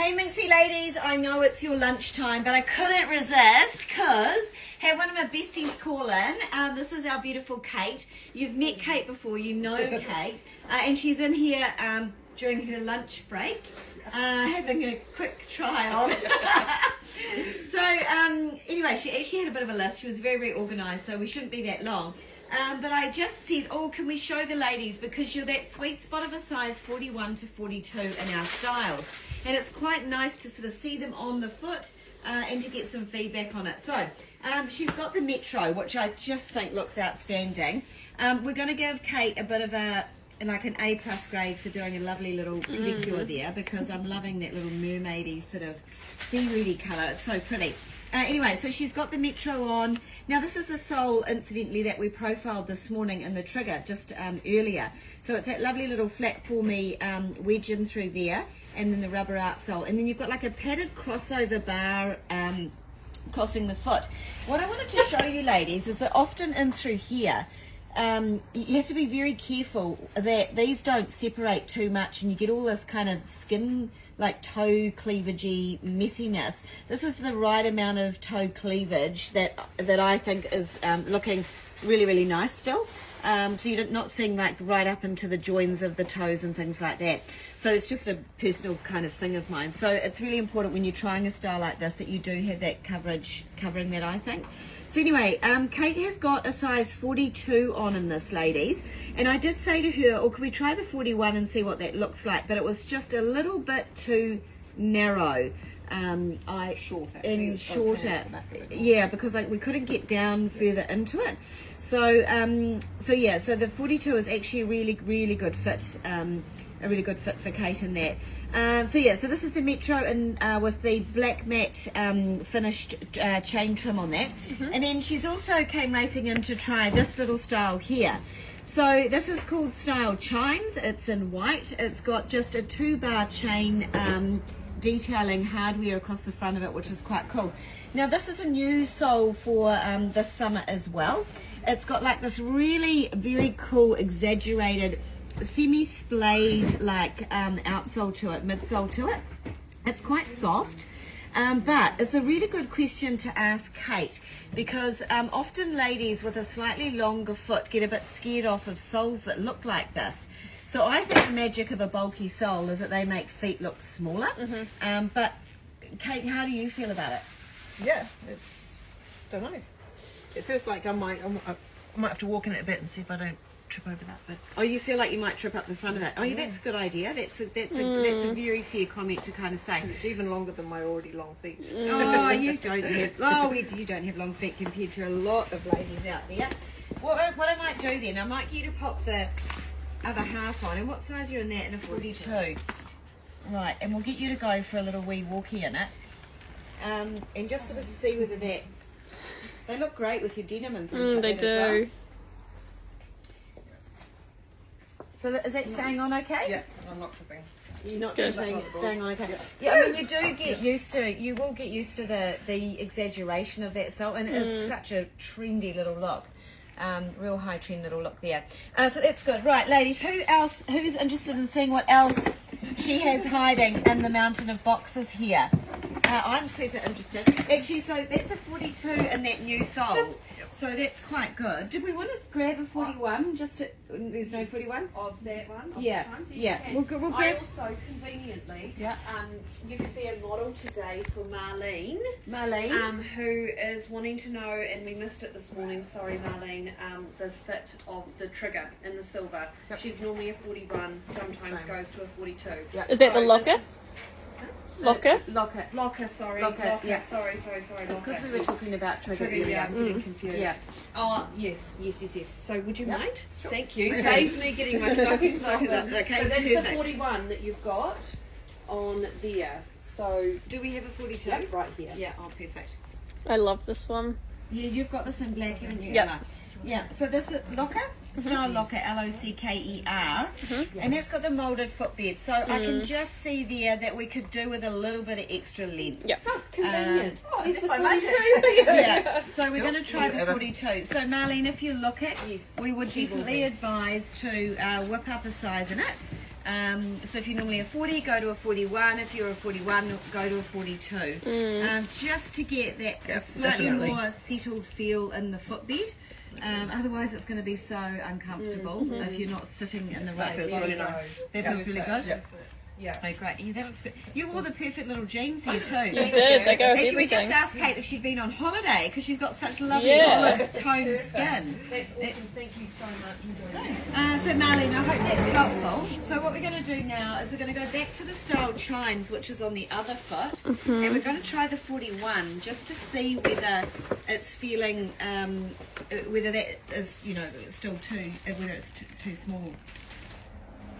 Hey Minxie ladies, I know it's your lunchtime, but I couldn't resist because had one of my besties call in. This is our beautiful Kate. You've met Kate before, you know Kate, and she's in here during her lunch break, having a quick try on. So anyway, she actually had a bit of a list. She was very, very organised, so we shouldn't be that long. But I just said, oh, can we show the ladies, because you're that sweet spot of a size 41 to 42 in our styles. And it's quite nice to sort of see them on the foot and to get some feedback on it. So she's got the Metro, which I just think looks outstanding. We're going to give Kate a bit of an A+ grade for doing a lovely little pedicure there, because I'm loving that little mermaidy sort of seaweedy colour. It's so pretty. Anyway, so she's got the Metro on. Now this is the sole, incidentally, that we profiled this morning in the trigger just earlier. So it's that lovely little flat for me wedge in through there, and then the rubber outsole. And then you've got like a padded crossover bar crossing the foot. What I wanted to show you ladies is that often in through here, you have to be very careful that these don't separate too much and you get all this kind of skin, like toe cleavagey messiness. This is the right amount of toe cleavage that I think is looking really, really nice still. So you're not seeing like right up into the joins of the toes and things like that. So it's just a personal kind of thing of mine. So it's really important when you're trying a style like this that you do have that coverage covering that, I think. So anyway, Kate has got a size 42 on in this, ladies. And I did say to her, oh, can we try the 41 and see what that looks like? But it was just a little bit too narrow. Shorter. Yeah, because we couldn't get down further into it. So yeah, so the 42 is actually a really, really good fit. A really good fit for Kate in that. So yeah, so this is the Metro and with the black matte finished chain trim on that. And then she's also came racing in to try this little style here. So this is called Style Chimes. It's in white. It's got just a 2-bar chain detailing hardware across the front of it, which is quite cool. Now this is a new sole for this summer as well. It's got like this really very cool exaggerated semi-splayed like outsole to it, midsole to it. It's quite soft, but it's a really good question to ask Kate, because often ladies with a slightly longer foot get a bit scared off of soles that look like this. So I think the magic of a bulky sole is that they make feet look smaller. But Kate, how do you feel about it? Yeah, it's, don't know. It feels like I might have to walk in it a bit and see if I don't trip over that bit. Oh, you feel like you might trip up the front of it? Oh, yeah, that's a good idea. That's a very fair comment to kind of say. And it's even longer than my already long feet. Oh, you don't have long feet compared to a lot of ladies out there. What I might do then, I might get you to pop the other half on. And what size are you in that? In a 42. Right, and we'll get you to go for a little wee walkie in it. And just sort of see whether they look great with your denim and things like they that do. as well. So is that staying on okay? Yeah, I'm not tripping. You're not good. tripping, it's staying on okay. Yeah. Yeah, I mean you will get used to the exaggeration of that sole, and it is such a trendy little look. Real high trend little look there. So that's good. Right, ladies, who's interested in seeing what else she has hiding in the mountain of boxes here? I'm super interested. Actually, so that's a 42 in that new sole. So that's quite good. Did we want to grab a 41? There's no 41? Of that one? Of Yeah. the time, so Yeah. Can. We'll grab... I also, conveniently, Yeah. you could be a model today for Marlene. Marlene. Who is wanting to know, and we missed it this morning, sorry Marlene, the fit of the trigger in the silver. Yep. She's normally a 41, sometimes Same. goes to a 42. Yep. Is that the So locker? this is- Locker? Locker, sorry. Locker, Locker, yeah. sorry. It's Locker. because we were talking about trigger Trigger, yeah, earlier. I'm getting confused. Yeah. Oh, yes. So would you Yep, mind? sure. Thank you. Saves me getting my stockings over. Okay, So that's perfect. the 41 that you've got on there. So, Do we have a 42? yep, right here. Yeah, oh, perfect. I love this one. Yeah, you've got this in black, haven't you? Yep. Emma? Yeah, so this is Locker, Style Locker, Locker, and that's got the moulded footbed. So I can just see there that we could do with a little bit of extra length. Yep. Oh, convenient. Is It's it the my 42. Yeah, so we're going to try the Ever. 42. So Marlene, if you look it, Yes, we would she will definitely be. advise to whip up a size in it. So if you're normally a 40, go to a 41. If you're a 41, go to a 42. Just to get that slightly definitely. more settled feel in the footbed. Otherwise, it's going to be so uncomfortable if you're not sitting in the right That feels spot. really nice. That feels really good. Yeah. Yeah. Oh, great. Yeah, that looks good. You wore the perfect little jeans here too. You did. They go with Actually, we just everything. asked Kate if she'd been on holiday because she's got such lovely Yeah. olive toned skin. That's awesome. Thank you so much. So Marlene, I hope that's helpful. So what we're going to do now is we're going to go back to the style chimes, which is on the other foot, and we're going to try the 41 just to see whether it's feeling, whether that is, still whether it's too small.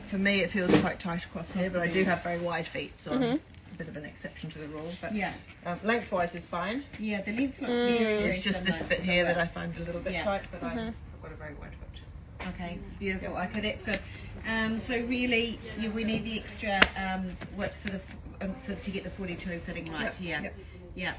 For me, it feels quite tight across here, but I do have very wide feet, so I'm a bit of an exception to the rule. But Yeah. lengthwise is fine. Yeah, the length looks very, very It's just similar this bit to here the that I find a little bit Yeah. tight, but I've got a very wide foot. Okay, beautiful. Okay, that's good. So really, we need the extra width for to get the 42 fitting right here. Yep. Yeah.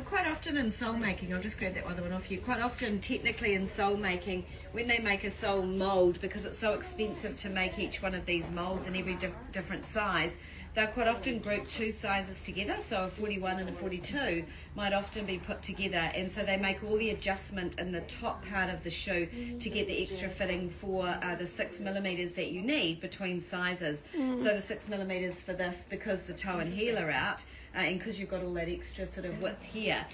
Quite often in soul making, I'll just grab that other one off you. Quite often, technically in soul making, when they make a soul mold, because it's so expensive to make each one of these molds in every different size, they'll quite often group two sizes together. So a 41 and a 42 might often be put together, and so they make all the adjustment in the top part of the shoe to get the extra fitting for the 6mm that you need between sizes. So the 6mm for this, because the toe and heel are out, and because you've got all that extra sort of width here,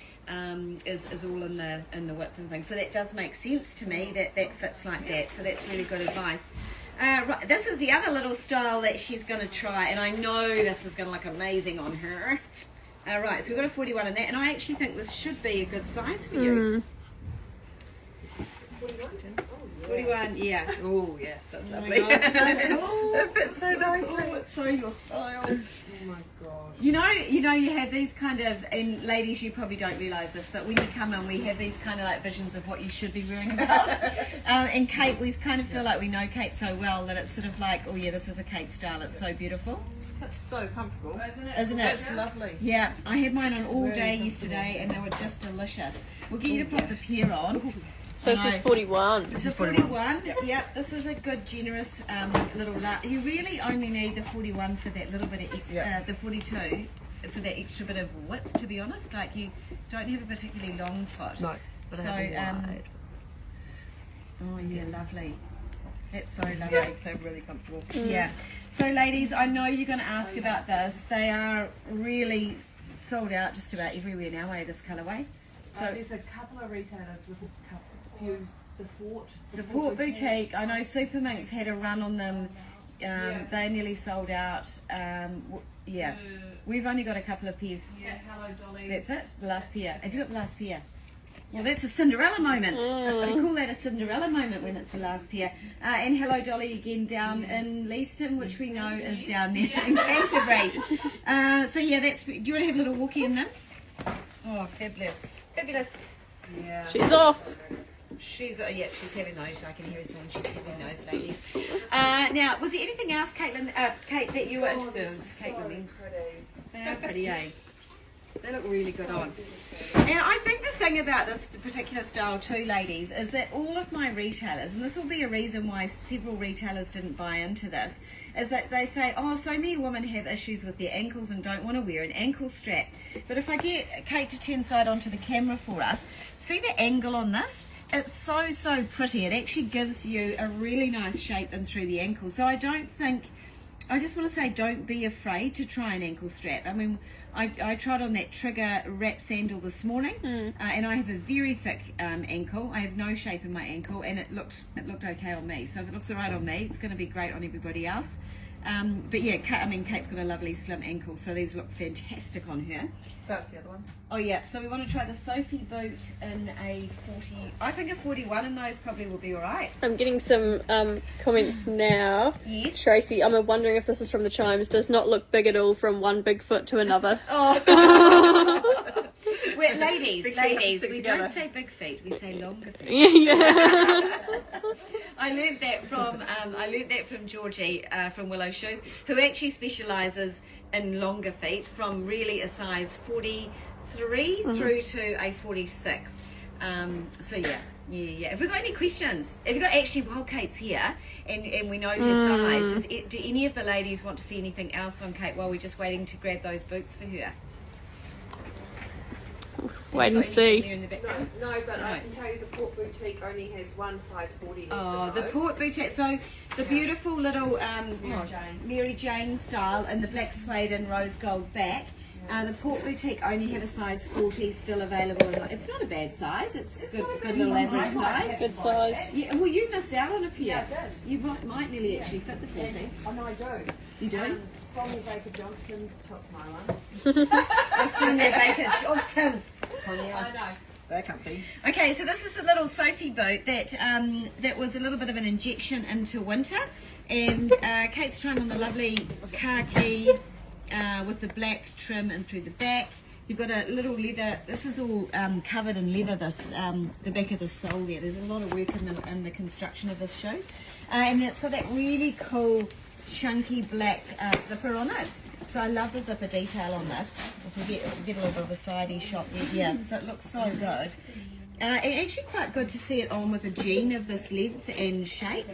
is all in the width and things. So that does make sense to me that fits like that. So that's really good advice. Right, this is the other little style that she's going to try, and I know this is going to look amazing on her. Right, so we've got a 41 in that, and I actually think this should be a good size for you. 41, yeah. Oh, yes, that's Oh my lovely. God, it's so cool. That fits so nicely. Oh, it's so your style. Oh my god. You know, you have these kind of, and ladies, you probably don't realise this, but when you come in, we have these kind of like visions of what you should be wearing about. And Kate, we kind of feel like we know Kate so well that it's sort of like, oh yeah, this is a Kate style. It's so beautiful, That's so comfortable. isn't it? That's lovely. Yeah, I had mine on all Very day comfortable. yesterday, and they were just delicious. We'll get you to pop the pair on. So this is I know. 41. It's a 41. Yeah, this is a good, generous little. You really only need the 41 for that little bit of extra. Yeah. The 42 for that extra bit of width. To be honest, like you don't have a particularly long foot. No, but So, I have a wide. Oh yeah, lovely. That's so lovely. Yeah, they're really comfortable. Yeah. So, ladies, I know you're going to ask about this. They are really sold out just about everywhere now, this colourway. So There's a couple of retailers with a few. the Port Boutique, I know Superminx had a run on them. They're nearly sold out. Yeah. We've only got a couple of pairs. Yeah, hello Dolly. That's it, the last pair. Have you got the last pair? Well, that's a Cinderella moment. We call that a Cinderella moment when it's the last pair. And hello Dolly again down in Leaston, which we know is down there in Canterbury. So yeah, do you want to have a little walk in them? Oh, fabulous. Fabulous. Yeah. She's off. She's she's having those. I can hear her saying she's having those, ladies. Now, was there anything else, Kate, that you were interested in? Caitlin, they're pretty, eh? They look really good on. And I think the thing about this particular style too, ladies, is that all of my retailers, and this will be a reason why several retailers didn't buy into this, is that they say, oh, so many women have issues with their ankles and don't want to wear an ankle strap. But if I get Kate to turn side onto the camera for us, see the angle on this? It's so, so pretty. It actually gives you a really nice shape in through the ankle. So I just want to say, don't be afraid to try an ankle strap. I mean, I tried on that Trigger wrap sandal this morning, and I have a very thick ankle. I have no shape in my ankle, and it looked okay on me. So if it looks alright on me, it's going to be great on everybody else. But yeah, Kate's got a lovely slim ankle, so these look fantastic on her. That's the other one. Oh yeah, so we want to try the Sophie boot in a 40. I think a 41 in those probably will be alright. I'm getting some comments now. Yes. Tracy, I'm wondering if this is from the chimes. Does not look big at all from one big foot to another. Oh. Well, ladies, Big feet stick we together. don't say big feet, we say longer feet. Yeah. I learned that from Georgie from Willow Shoes, who actually specialises in longer feet, from really a size 43 through to a 46. So yeah, Yeah. Have we got any questions? Have you got actually, while Kate's here and we know her size, do any of the ladies want to see anything else on Kate while we're just waiting to grab those boots for her? Wait and There see. in the background? No, but No. I can tell you the Port Boutique only has one size 40 left. Oh, of the those. Port Boutique. So the beautiful little Jane. Mary Jane style and the black suede and rose gold back. The Port Boutique only have a size 40 still available. It's not a bad size. It's a good little average size. Good size. Yeah, well, you missed out on a pair. Yeah, I did. You might nearly actually fit the 40. Oh no, I do. You do? Sonny Baker Johnson took my one. I seen there, Baker Johnson. I know. They're comfy. Okay, so this is a little Sophie boot that was a little bit of an injection into winter, and Kate's trying on the lovely khaki with the black trim and through the back. You've got a little leather. This is all covered in leather. This the back of the sole there. There's a lot of work in the construction of this shoe, and it's got that really cool chunky black zipper on it. So I love the zipper detail on this. If we get a little bit of a sidey shot there, yeah. So it looks so good. And actually quite good to see it on with a jean of this length and shape,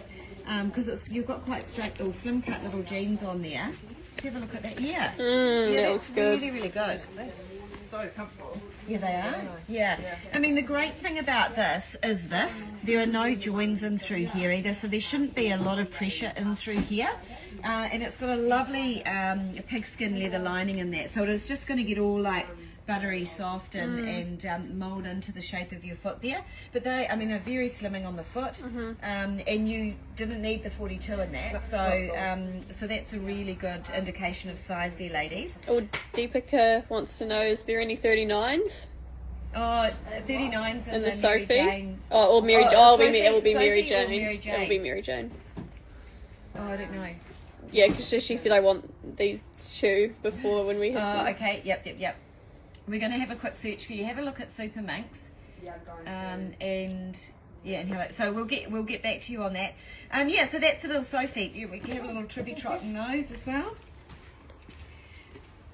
because you've got quite straight or slim cut little jeans on there. Let's have a look at that. Yeah, That that's looks good. really good. They're so comfortable. Yeah, they are. nice. Yeah. I mean, the great thing about this is there are no joins in through here either, so there shouldn't be a lot of pressure in through here. And it's got a lovely pigskin leather lining in that, so it's just going to get all like buttery soft and mould into the shape of your foot there. But they're very slimming on the foot, and you didn't need the 42 in that, so that's a really good indication of size there, ladies. Oh, Deepika wants to know, is there any 39s? Oh, 39s In the Mary Sophie? Jane. Oh, or Mary. Sophie- it will be Mary Sophie or Jane. Mary Jane? It will be Mary Jane. Oh, I don't know. Yeah, because she said I want these shoe before when we had Oh, them. okay. Yep. We're going to have a quick search for you. Have a look at Superminx. Yeah, going And hello. So we'll get back to you on that. So that's a little Sophie. We can have a little tribute trot in those as well.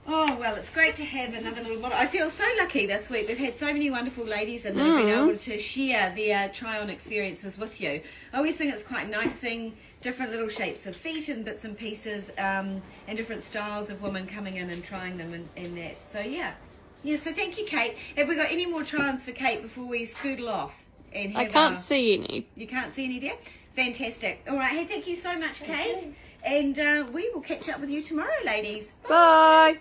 Oh, well, it's great to have another little model. I feel so lucky this week. We've had so many wonderful ladies and they've been able to share their try-on experiences with you. I always think it's quite nice seeing different little shapes of feet and bits and pieces and different styles of women coming in and trying them and that. So, yeah. Yeah, so thank you, Kate. Have we got any more try-ons for Kate before we scoodle off? And I have can't see any. You can't see any there? Fantastic. All right. Hey, thank you so much, Kate. And we will catch up with you tomorrow, ladies. Bye.